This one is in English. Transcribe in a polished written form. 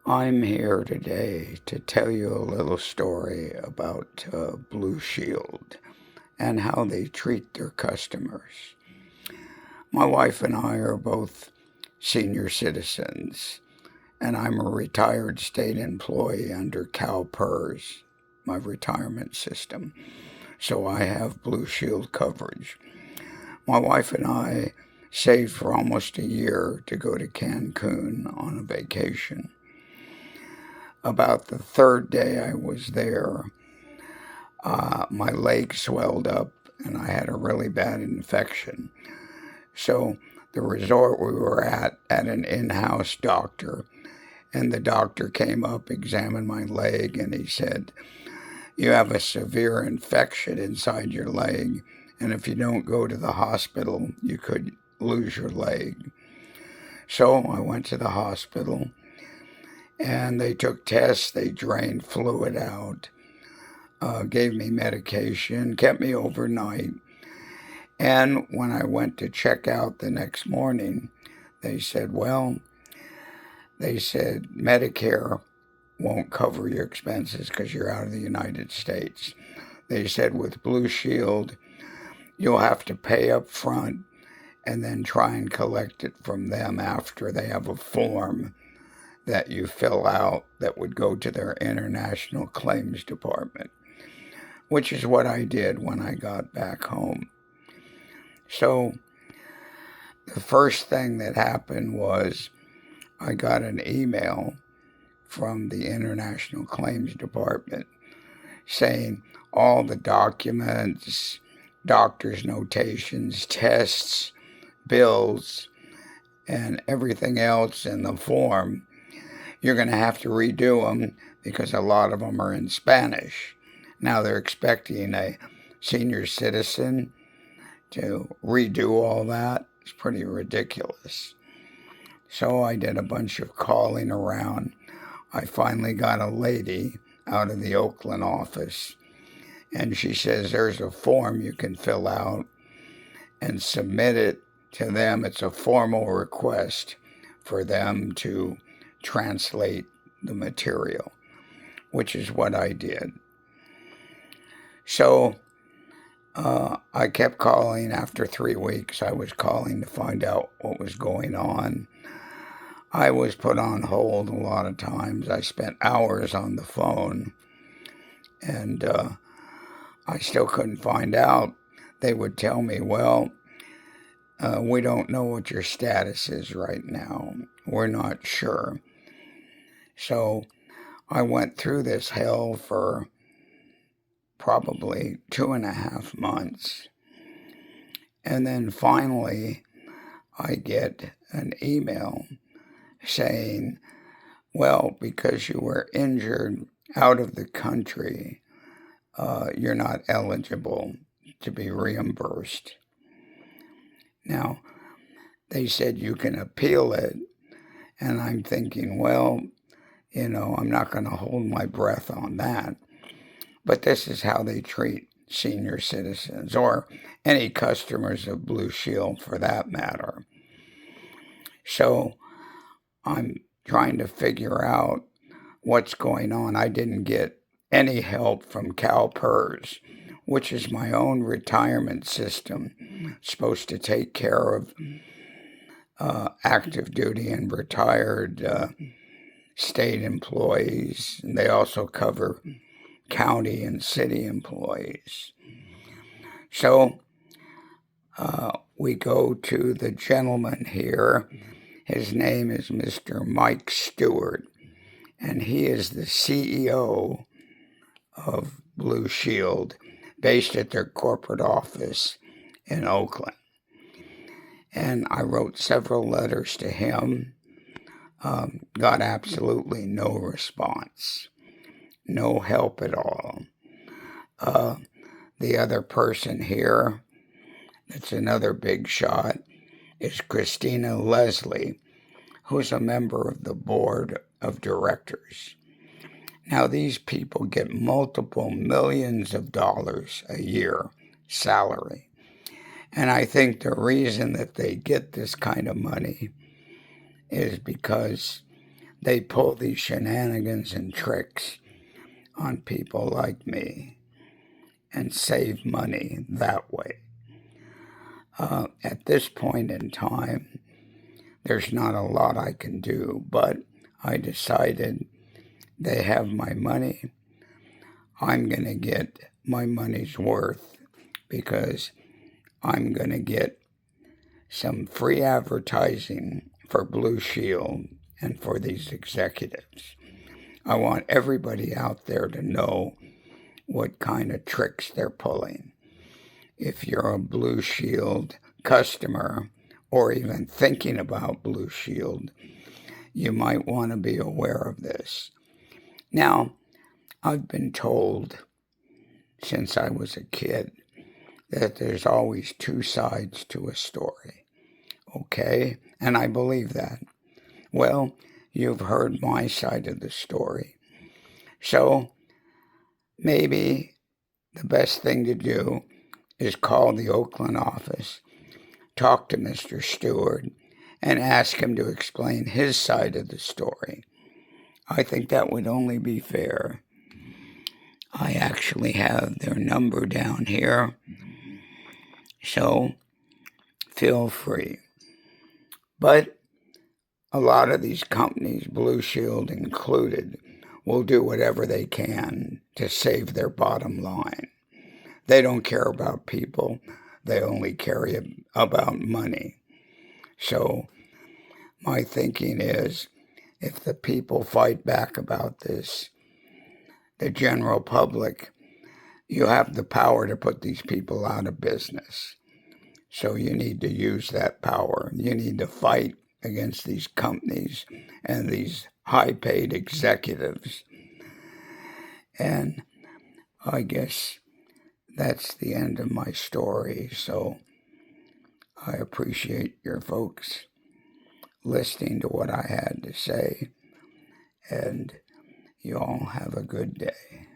I'm here today to tell you a little story about Blue Shield and how they treat their customers. My wife and I are both senior citizens, and I'm a retired state employee under CalPERS, my retirement system. So I have Blue Shield coverage. My wife and I saved for almost a year to go to Cancun on a vacation. About the third day I was there, my leg swelled up and I had a really bad infection. So the resort we were at had an in-house doctor, and the doctor came up, examined my leg, and he said, "You have a severe infection inside your leg, and if you don't go to the hospital, you could lose your leg." So I went to the hospital, and they took tests, they drained fluid out, gave me medication, kept me overnight. And when I went to check out the next morning, they said, Medicare won't cover your expenses because you're out of the United States. They said with Blue Shield, you'll have to pay up front and then try and collect it from them after. They have a form that you fill out that would go to their international claims department, which is what I did when I got back home. So the first thing that happened was I got an email from the International Claims Department saying all the documents, doctor's notations, tests, bills, and everything else in the form, you're going to have to redo them because a lot of them are in Spanish. Now they're expecting a senior citizen to redo all that. It's pretty ridiculous. So I did a bunch of calling around. I finally got a lady out of the Oakland office, and she says there's a form you can fill out and submit it to them. It's a formal request for them to translate the material, which is what I did. So I kept calling. After 3 weeks, I was calling to find out what was going on. I was put on hold a lot of times. I spent hours on the phone, and I still couldn't find out. They would tell me, we don't know what your status is right now. We're not sure. So I went through this hell for probably 2.5 months. And then finally, I get an email saying, because you were injured out of the country, you're not eligible to be reimbursed. Now, they said you can appeal it, and I'm thinking, I'm not going to hold my breath on that. But this is how they treat senior citizens or any customers of Blue Shield for that matter. So I'm trying to figure out what's going on. I didn't get any help from CalPERS, which is my own retirement system. It's supposed to take care of active duty and retired state employees. And they also cover county and city employees. So we go to the gentleman here. His name is Mr. Mike Stewart, and he is the CEO of Blue Shield, based at their corporate office in Oakland. And I wrote several letters to him, got absolutely no response, no help at all. The other person here, that's another big shot, is Christina Leslie, who's a member of the board of directors. Now, these people get multiple millions of dollars a year salary. And I think the reason that they get this kind of money is because they pull these shenanigans and tricks on people like me and save money that way. At this point in time, there's not a lot I can do, but I decided they have my money. I'm going to get my money's worth because I'm going to get some free advertising for Blue Shield and for these executives. I want everybody out there to know what kind of tricks they're pulling. If you're a Blue Shield customer or even thinking about Blue Shield, you might want to be aware of this. Now, I've been told since I was a kid that there's always two sides to a story. Okay? And I believe that. Well, you've heard my side of the story. So maybe the best thing to do is call the Oakland office, talk to Mr. Stewart, and ask him to explain his side of the story. I think that would only be fair. I actually have their number down here, so feel free. But a lot of these companies, Blue Shield included, will do whatever they can to save their bottom line. They don't care about people. They only care about money. So my thinking is, if the people fight back about this, the general public, you have the power to put these people out of business. So you need to use that power. You need to fight against these companies and these high-paid executives. And I guess that's the end of my story. So I appreciate your folks listening to what I had to say. And you all have a good day.